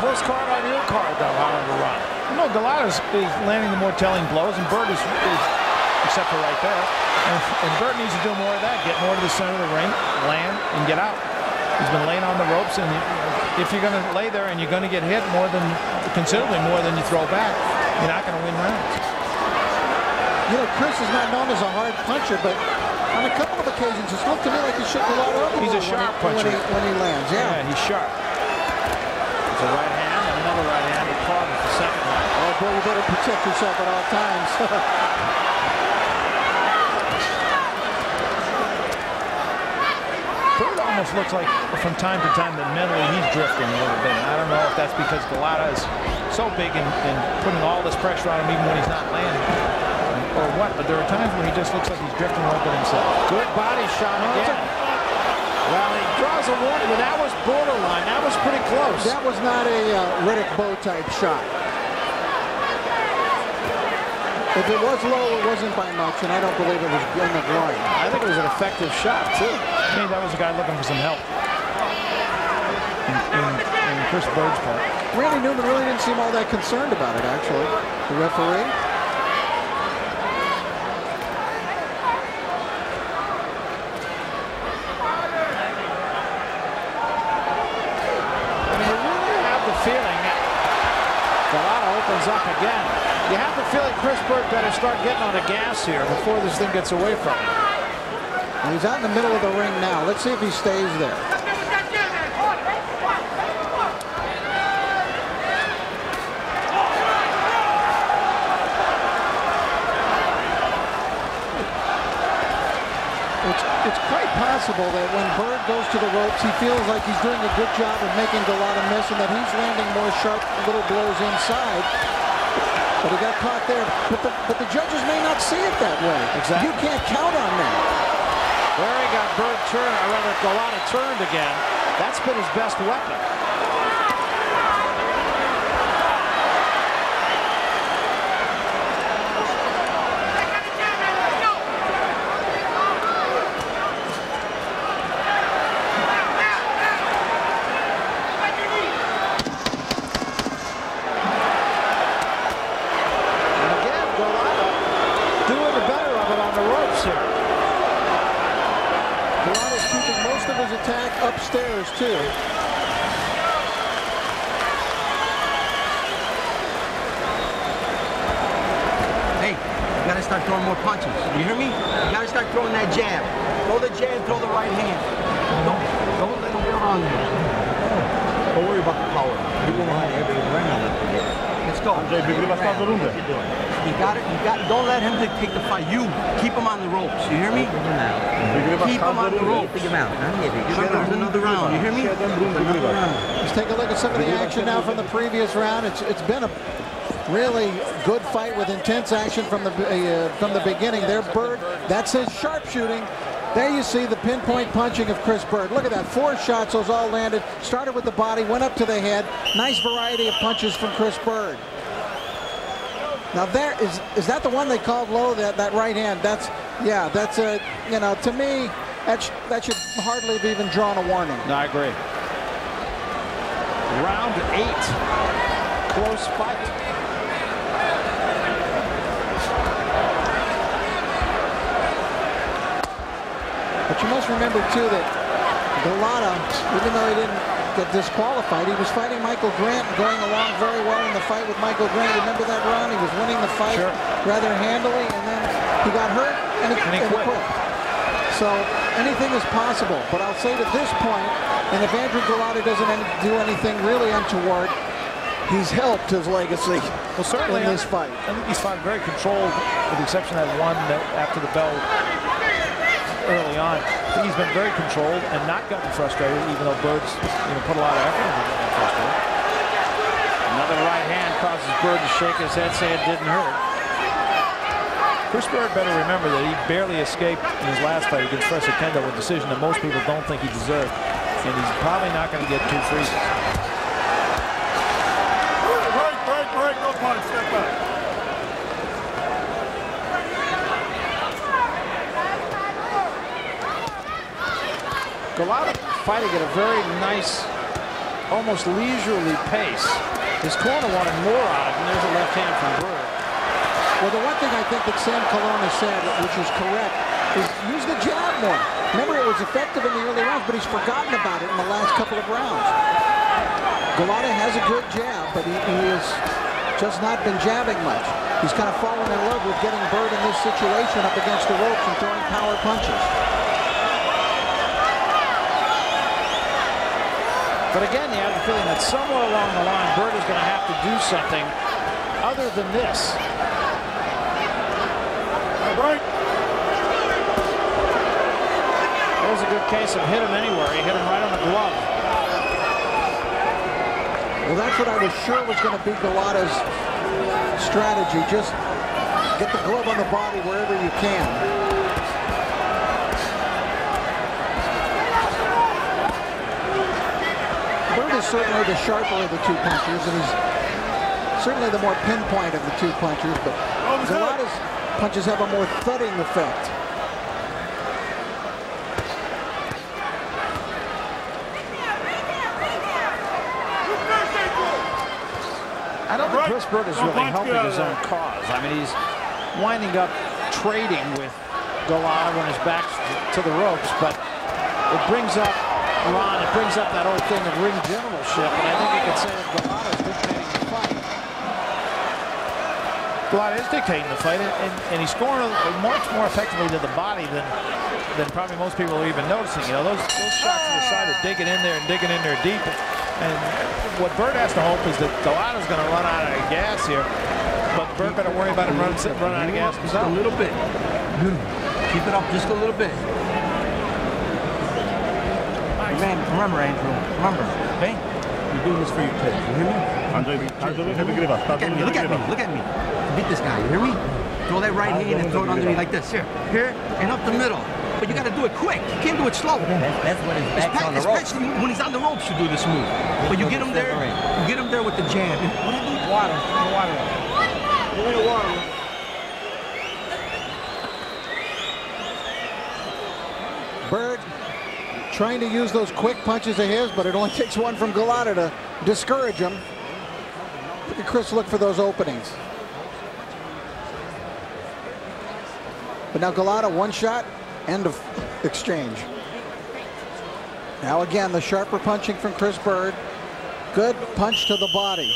close card on your card, though, however, Ron. No, Golota is landing the more telling blows, and Byrd is except for right there. And Byrd needs to do more of that. Get more to the center of the ring, land, and get out. He's been laying on the ropes, and if you're going to lay there and you're going to get hit considerably more than you throw back, you're not going to win rounds. You know, Chris is not known as a hard puncher, but on a couple of occasions, it's looked to me like he shook a lot over. He's a sharp puncher when he lands. Yeah, he's sharp. It's a right hand and another right hand. He caught him the second one. Oh, boy, you better protect yourself at all times. Byrd almost looks like, from time to time, that mentally he's drifting a little bit. I don't know if that's because Golota is so big and putting all this pressure on him even when he's not landing, or what. But there are times when he just looks like he's drifting a little bit himself. Good body shot again. Well, he draws a warning, but that was borderline. That was pretty close. That was not a Riddick Bowe type shot. If it was low, it wasn't by much, and I don't believe it was in the groin. I think it was an effective shot, too. I mean, that was a guy looking for some help in Chris Byrd's part. Randy Newman really didn't seem all that concerned about it, actually, the referee. I mean, you really have the feeling that Golota opens up again. You have the feeling Chris Byrd better start getting on the gas here before this thing gets away from him. And he's out in the middle of the ring now. Let's see if he stays there. It's quite possible that when Byrd goes to the ropes, he feels like he's doing a good job of making Golota miss, and that he's landing more sharp little blows inside. But he got caught there. But the judges may not see it that way. Exactly. You can't count on that. There he got Byrd turned, or rather Golota turned again. That's been his best weapon. Upstairs too. Hey, you gotta start throwing more punches. You hear me? You gotta start throwing that jab. Throw the jab, throw the right hand. Don't let him get on there. Don't worry about the power. Let's go. You got it. Don't let him take the fight. You keep him on the ropes. You hear me? Keep him on the ropes. There's another round. You hear me? Let's take a look at some of the action now from the previous round. It's been a really good fight with intense action from the beginning. There, Byrd. That's his sharpshooting. There you see the pinpoint punching of Chris Byrd. Look at that. 4 shots, those all landed. Started with the body, went up to the head. Nice variety of punches from Chris Byrd. Now there is that the one they called low, that right hand? That's a, you know, to me that should hardly have even drawn a warning. No, I agree. Round 8. Close fight. But you must remember too that Golota, even though he didn't get disqualified, he was fighting Michael Grant and going along very well in the fight with Michael Grant. Remember that run? He was winning the fight rather handily, and then he got hurt and he quit. So anything is possible. But I'll say to this point, and if Andrew Golota doesn't do anything really untoward, he's helped his legacy in this fight. I think he's fought very controlled, with the exception of that one after the bell early on. I think he's been very controlled and not gotten frustrated, even though Byrd's put a lot of effort into getting frustrated. Another right hand causes Byrd to shake his head, say it didn't hurt. Chris Byrd better remember that he barely escaped in his last fight against Fresno Kendo with a decision that most people don't think he deserved, and he's probably not going to get 2 freezes. Break, no punch, step back. Golota fighting at a very nice almost leisurely pace. His corner wanted more out of him. There's a left hand from Byrd. Well, the one thing I think that Sam Colonna said, which is correct, is use the jab more. Remember, it was effective in the early rounds, but he's forgotten about it in the last couple of rounds. Golota has a good jab, but he has just not been jabbing much. He's kind of fallen in love with getting Byrd in this situation up against the ropes and throwing power punches. But again, you have the feeling that somewhere along the line, Byrd is going to have to do something other than this. Right. That was a good case of hit him anywhere. He hit him right on the glove. Well, that's what I was sure was going to be Golota's strategy. Just get the glove on the body wherever you can. Byrd is certainly the sharper of the two punchers, and he's certainly the more pinpoint of the two punchers, but Golota's punches have a more thudding effect. I don't think Chris Byrd is really helping his own cause. I mean, he's winding up trading with Golota when his back's to the ropes, but it brings up, Ron, it brings up that old thing of ring generalship, and I think you could say that Golota is dictating the fight. Golota is dictating the fight, and he's scoring much more effectively to the body than probably most people are even noticing. You know, those shots to the side are digging in there and digging in there deep. And what Byrd has to hope is that Golota's going to run out of gas here, but Byrd better worry about him run out of gas. Just a little bit. Keep it up just a little bit. Man, remember, Andrew. Remember, okay? You're doing this for your kids. You hear me? Look at me. Look at me. Look at me. Beat this guy. You hear me? Throw that right hand and throw it underneath like this. Here, and up the middle. But you got to do it quick. You can't do it slow. That's when his back's on the ropes. Especially when he's on the ropes, you do this move. But you get him there. You get him there with the jab. Water. Byrd trying to use those quick punches of his, but it only takes one from Golota to discourage him. Look at Chris look for those openings. But now Golota, one shot, end of exchange. Now again, the sharper punching from Chris Byrd. Good punch to the body.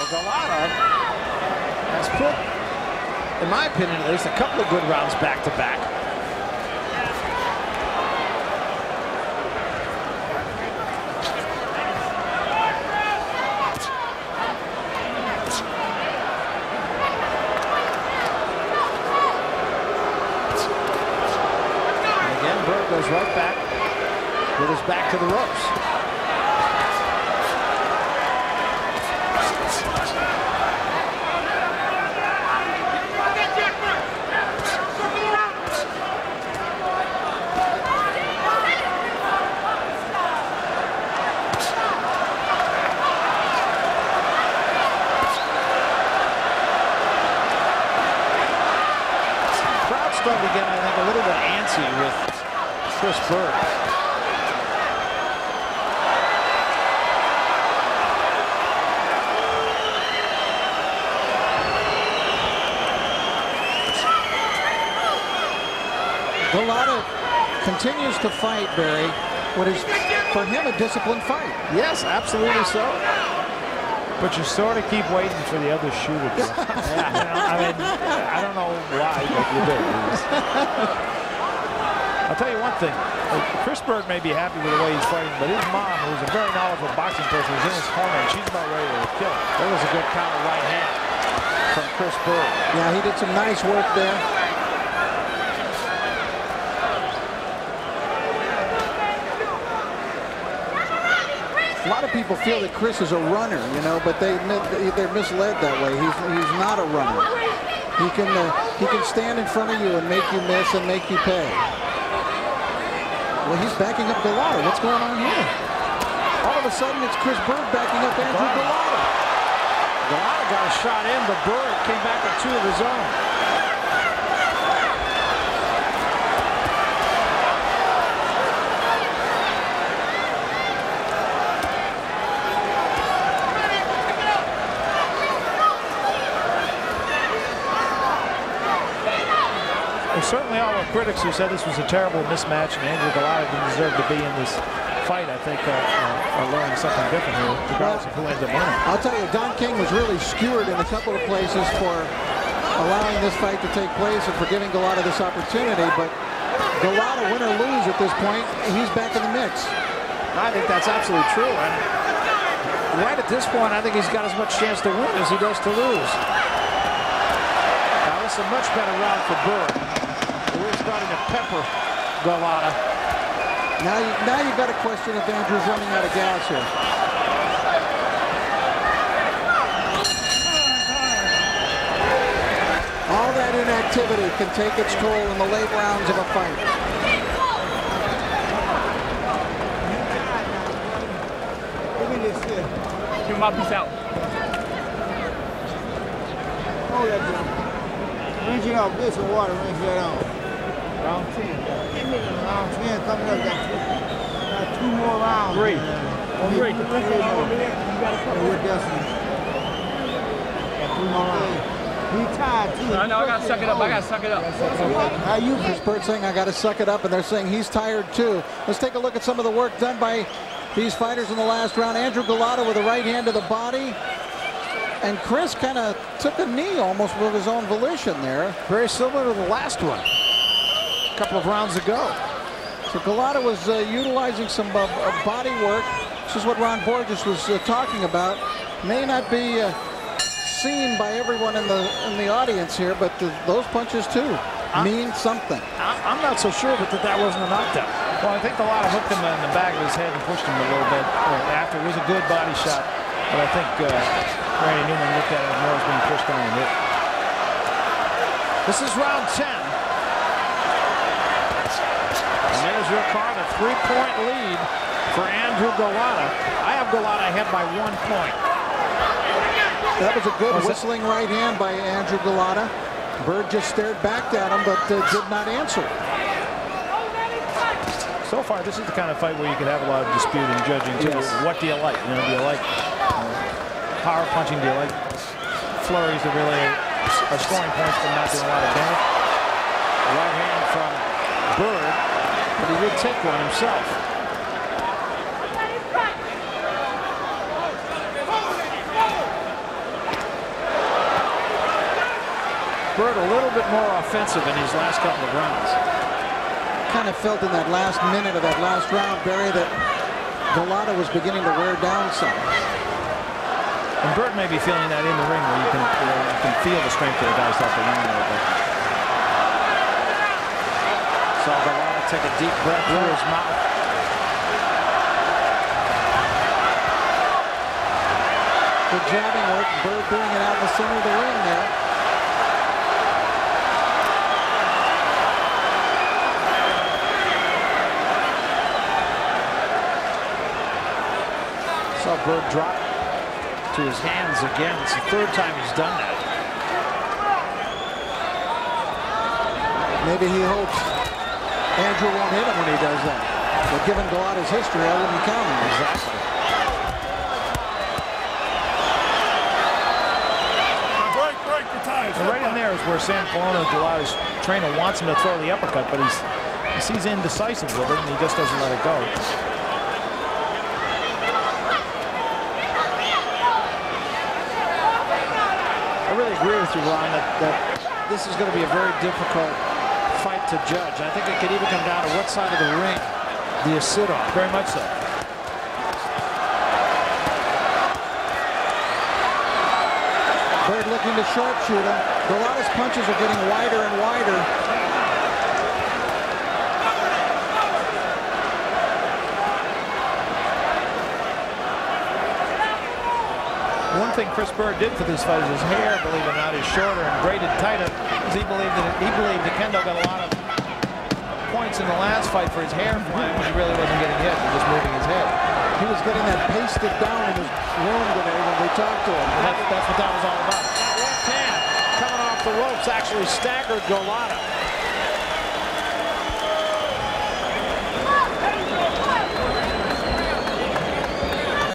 Golota has put, in my opinion at least, a couple of good rounds back to back. And again, Byrd goes right back with his back to the ropes. Starting to get, I think, a little bit antsy with Chris Byrd. Golota continues to fight, Barry. What is, for him, a disciplined fight. Yes, absolutely so. But you sort of keep waiting for the other shoe to drop. Yeah, you know, I mean, I don't know why, but you do. I'll tell you one thing. Chris Byrd may be happy with the way he's fighting, but his mom, who's a very knowledgeable boxing person, is in his corner, and she's about ready to kill him. There was a good counter right hand from Chris Byrd. Yeah, he did some nice work there. A lot of people feel that Chris is a runner, you know, but they're misled that way. He's not a runner. He can stand in front of you and make you miss and make you pay. Well, he's backing up Golota. What's going on here? All of a sudden, it's Chris Byrd backing up Andrew Golota. Golota got a shot in, but Byrd came back with two of his own. There's certainly all the critics who said this was a terrible mismatch and Andrew Golota didn't deserve to be in this fight, I think, are learning something different here, regardless of who ends up winning. I'll tell you, Don King was really skewered in a couple of places for allowing this fight to take place and for giving Golota this opportunity, but Golota, win or lose at this point, he's back in the mix. I think that's absolutely true. And right at this point, I think he's got as much chance to win as he does to lose. Now, this is a much better round for Byrd. We're starting to pepper Golota. Now you've got to question if Andrew's running out of gas here. All that inactivity can take its toll in the late rounds of a fight. Give my piece out. Hold that down. Rinse it off. Get some water. Rinse that off. Round 10. Round 10 coming up. Got 2 more rounds. 3. Three. With Destiny. Got 3 more rounds. He tied too. I know. I gotta suck it up. I gotta suck it up. How you, Chris Byrd, saying I got to suck it up, and they're saying he's tired too. Let's take a look at some of the work done by these fighters in the last round. Andrew Golota with a right hand to the body. And Chris kind of took a knee almost with his own volition there. Very similar to the last one a couple of rounds ago. So Golota was utilizing some body work. This is what Ron Borges was talking about. May not be seen by everyone in the audience here, but those punches too mean something. I'm not so sure that wasn't a knockdown. Well, I think Golota hooked him in the back of his head and pushed him a little bit after. It was a good body shot, but I think Randy Newman looked at it more as being pushed on and hit. This is round 10. And there's your card, a 3-point lead for Andrew Golota. I have Golota ahead by 1 point. That was a good whistling right hand by Andrew Golota. Byrd just stared back at him, but did not answer. So far, this is the kind of fight where you could have a lot of dispute in judging too. Yes. What do you like? You know, do you like power punching? Do you like flurries that really are scoring points but not doing a lot of damage? Right hand from Byrd, but he did take one himself. Byrd a little bit more offensive in these last couple of rounds. Kind of felt in that last minute of that last round, Barry, that Golota was beginning to wear down some. And Byrd may be feeling that in the ring where you can feel the strength of the guys off the line a little bit. Saw Golota take a deep breath through his mouth. Good jabbing work. Byrd doing it out in the center of the ring there. Saw Byrd drop to his hands again. It's the 3rd time he's done that. Maybe he hopes Andrew won't hit him when he does that. But given Golota's history, I wouldn't count him. Exactly. Break the ties. And right in there is where Sam Colonna, Golota's trainer, wants him to throw the uppercut, but he sees indecisive with it, and he just doesn't let it go. I really agree with you, Ron, that this is going to be a very difficult fight to judge. I think it could even come down to what side of the ring do you sit on. Very much so. Byrd looking to sharpshoot him. Golota's punches are getting wider and wider. One thing Chris Byrd did for these fights, his hair, believe it or not, is shorter and braided tighter, because he believed that Kendo got a lot of points in the last fight for his hair flying when he really wasn't getting hit, and just moving his head. He was getting that pasted down in his room today when we talked to him. That's what that was all about. That left hand coming off the ropes actually staggered Golota.